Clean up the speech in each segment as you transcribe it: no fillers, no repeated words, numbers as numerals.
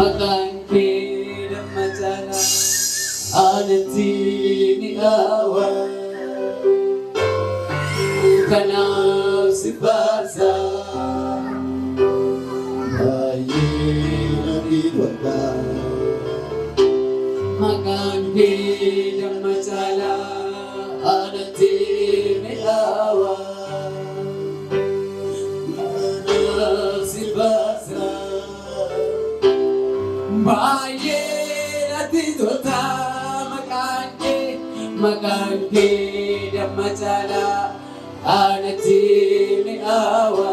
Maqaan kee damma caalaa anatti mi'aawa. Kanaaf si faarsa baay'ee namni tolta. Maqaan kee damma caalaa anatti mi'aawa. Kanaaf si faarsa baay'ee namni tolta. Maqaan kee damma caalaa anatti mi'aawa.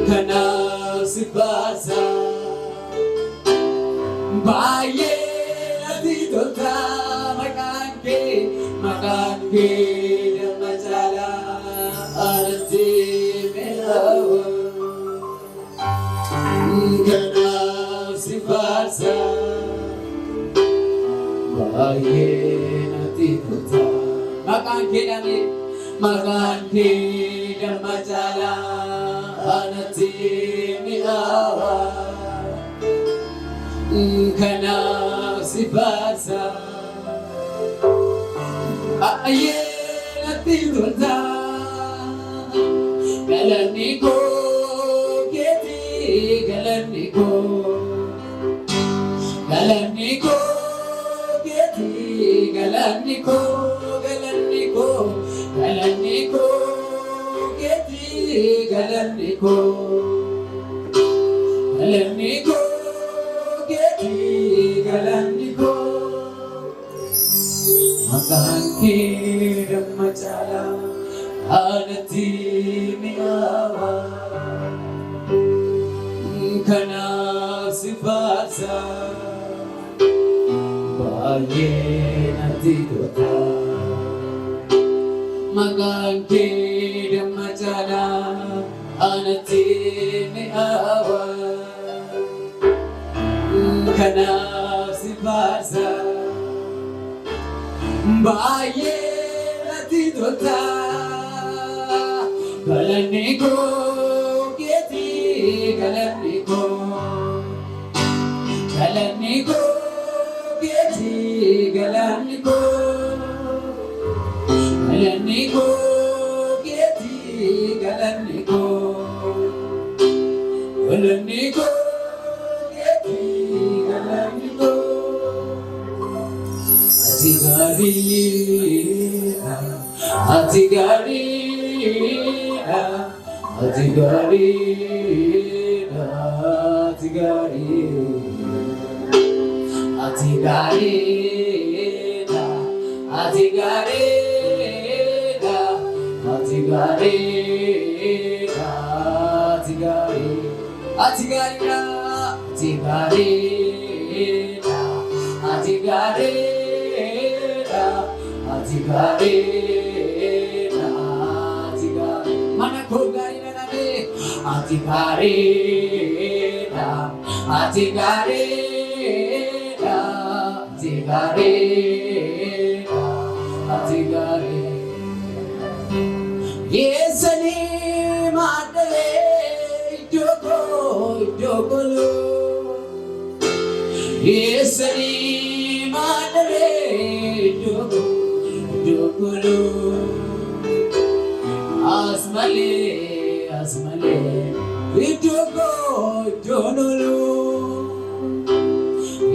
Kanaaf si faarsa baay'ee natti tolta. Maqaan kee damma caalaa anatti mi'aawa. Kanaaf si faarsa baay'ee natti tolta. Maqaan kee damma caalaa anatti mi'aawa. Kanaaf si faarsa baay'ee natti tolta. Galanni koo keetii, galanni koo keetii, galanni koo keetii, galanni koo keetii, galanni koo. Maqaan kee damma caalaa anatti mi'aawa. Kanaaf si faarsa baay'ee natti tolta. Maqaan kee damma caalaa anatti mi'aawa. Kanaaf si faarsa baay'ee natti tolta. Galanni koo keetii, galanni koo keetii, galanni koo keetii, galanni koo keetii, galanni koo. Ati gaariidha, ati gaariidha, ati gaariidha, ati gaariidha, ati gaariidha, ati gaariidha, ati gaariidha, ati gaariidha, ati gaariidha, ati gaariidha, ati gaariidha, ati gaariidha. Mana koo gaariidha nabe. Ati gaariidha, ati gaariidha, ati gaariidha, ati gaariidha. Yeesanii maaddalee iddoo koo. Yeesanii maaddalee iddoo koo. Asmale, iddoo nolu.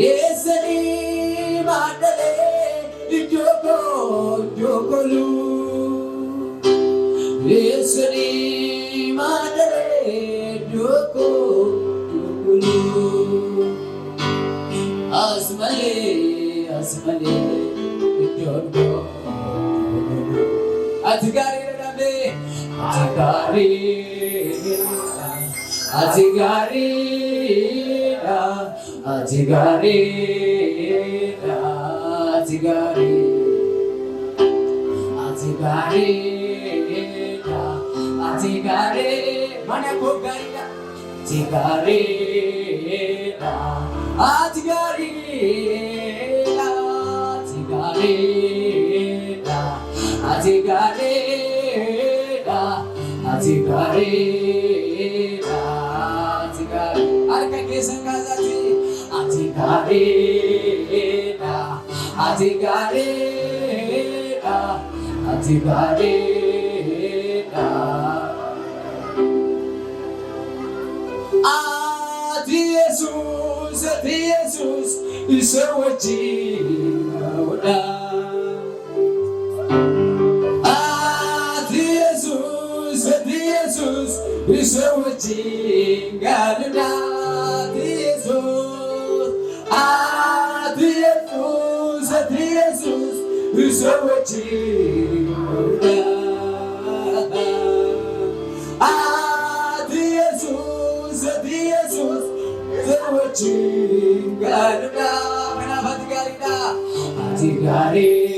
Yeesanii maaddalee iddoo kolu. Yeesanii maaddalee iddoo kolu. Asmale, iddoo kolu. Ati gaariidha nabe. Ati gaariidha, ati gaariidha, ati gaariidha, ati gaariidha, ati gaariidha, ati gaariidha. Mana koo gaariidha. Ati gaariidha, ati gaariidha, ati gaariidha, ati gaariidha, ati gaariidha, ati gaariidha. Harka kesan kasati ati garina ati garina ati garina ati Yesus isawaji udah Jesus, isawaji galna Jesus, Jesus, isawaji Jesus, isawaji galna kenapa tigarina, tigarina.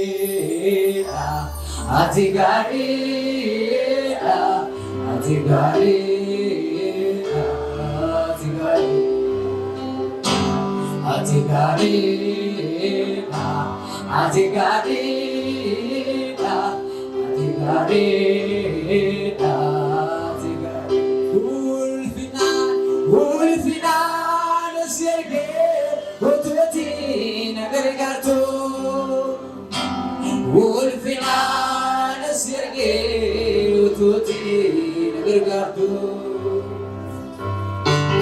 Gardu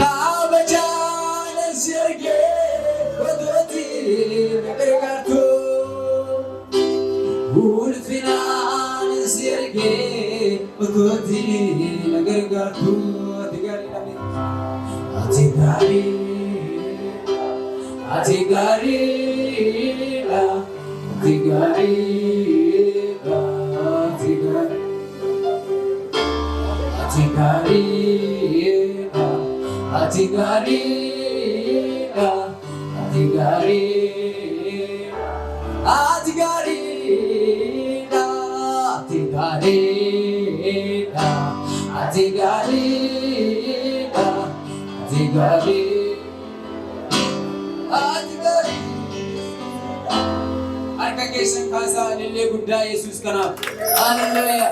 Kabajan Serge Wadoti Gardu Ulfinan Serge Wadoti Gardu Atigari Atigari Atigari Harga kesan kasa nilai Buddha Yesus kenapa? Haleluya.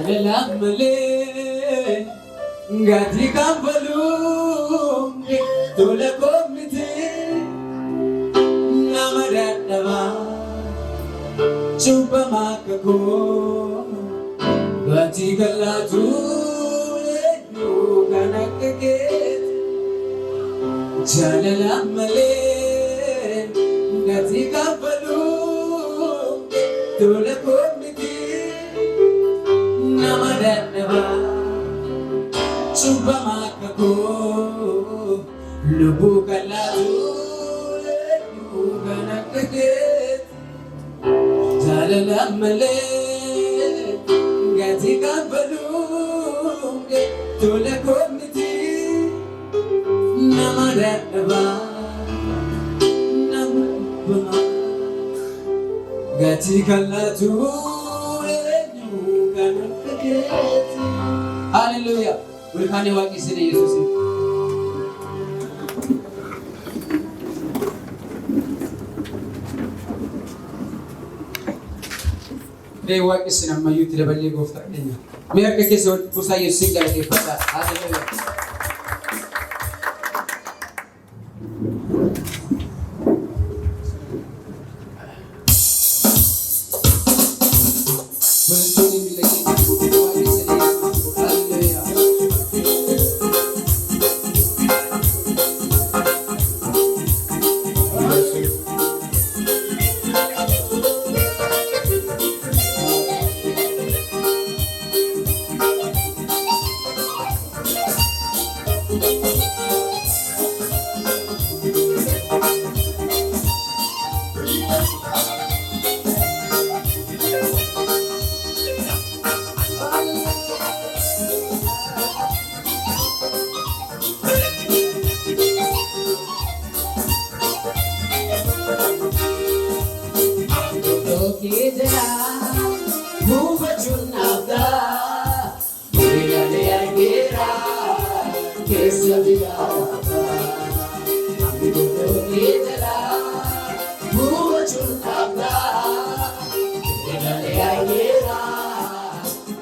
Salam le Gati kampalum Tole komite Namadatama Chupa makako Gati kalatu Yuga nakaket Salam le Gati kampalum Tole komite Namadatama Chupa makako Lubu kalatu Yuga nakaket Jalalam male Gati kampalum Tole komiti Namadatama Namadama Gati kalatu Yuga nakaket Haleluya. Berkani waki sini Yesus. Dewa kisah nama Yuti tidak boleh gofta denya. Mereka kisah pusat Yesus kalau kita. Haleluya.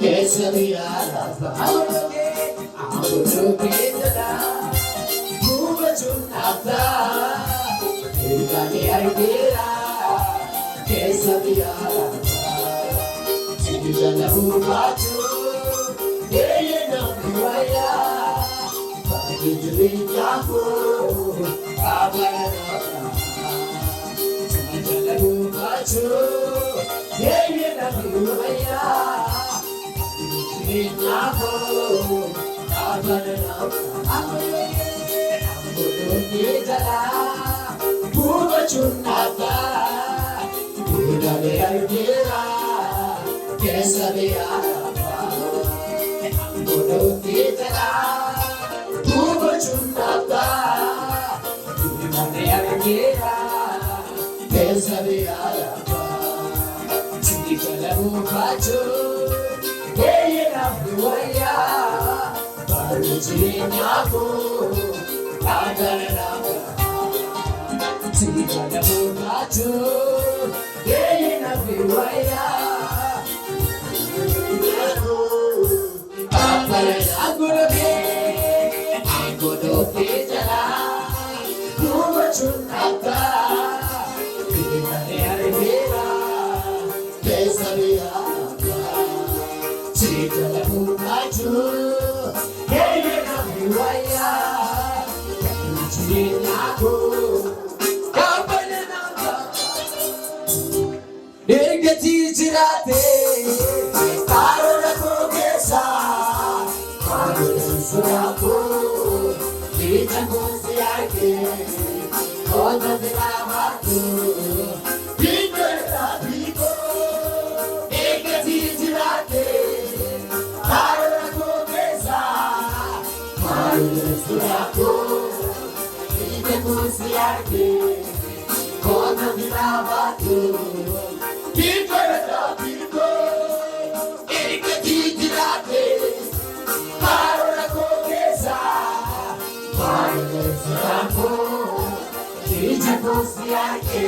Yes, Dani Argira, Kesavia, Chidana Mubatu, Yena Miwaya, Pagidri Yaku, Abana, Chidana Mubatu, Yena Miwaya, Pagidri Yaku, Abana, Chunata, Budale Argira, Kesavia, Ambodo Kitala, Buba Chunata, Budale Argira, Kesavia, Chikala Bubachu, Yena Buaya, Baruchinaku, Agarana. Chikala Bubachu, Yena Buaya, Ambodo Kitala, Buba Chunata, Budale Argira, Kesavia, Chikala Bubachu, Yena Buaya, Chinaku, Kabanana, Egati Jirate, Karona Kogesa, Karona Suraku, Itangusiake, Oda de la Matu, Pika Pico, Egati Jirate, Karona Kogesa, Karona Suraku, Itangusiake, Oda de la Matu, Pika Pico, Egati Jirate, Karona Kogesa, Karona Suraku, Itangusiake,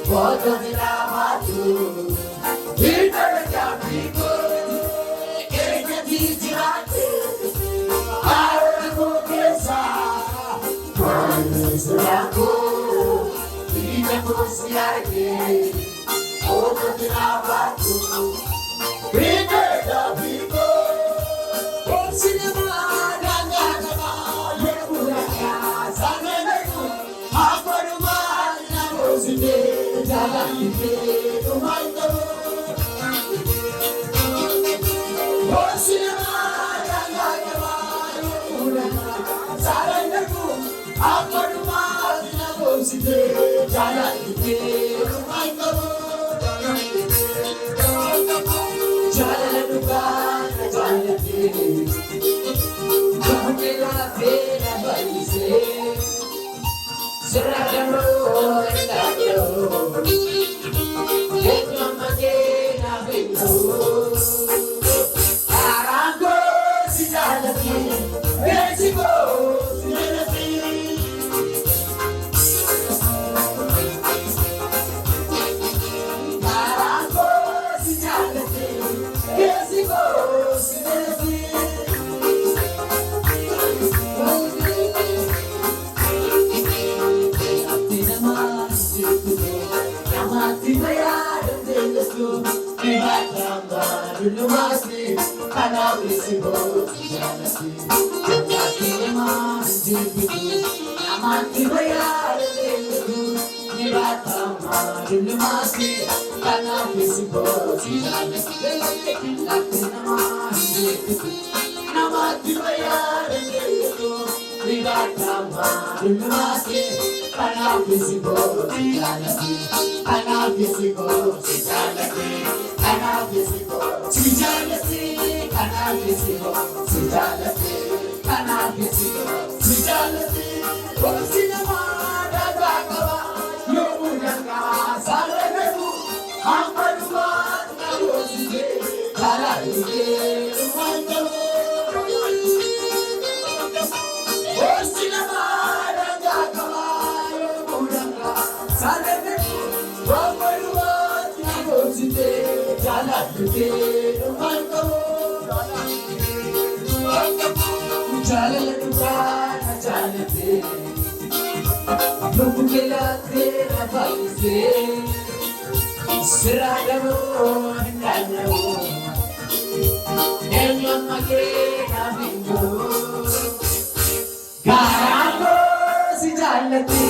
Oda de la Matu, Pika Pico, Egati Jirate, Karona Kogesa, Karona Suraku, Itangusiake, Oda de la Matu, Pika Pico, Cinema, Ganga, Yekura, Sanegu, Akoruma, Namosine, Jalante, Tomato. Cinema, Ganga, Yekura, Sanegu, Akoruma, Namosine, Jalante, Tomato. Jalaluka, Jalante. La pena valise, será que no engañó, que no mañana vengo, arranco si ya la tiene, México si ya la tiene, arranco si ya la tiene, México si ya la tiene. Lubbu keelaatee afaayisee sirraa dhaboo hin dhaabnoo eenyummaa kee naaf hin jiru. Garaan koo si jaallate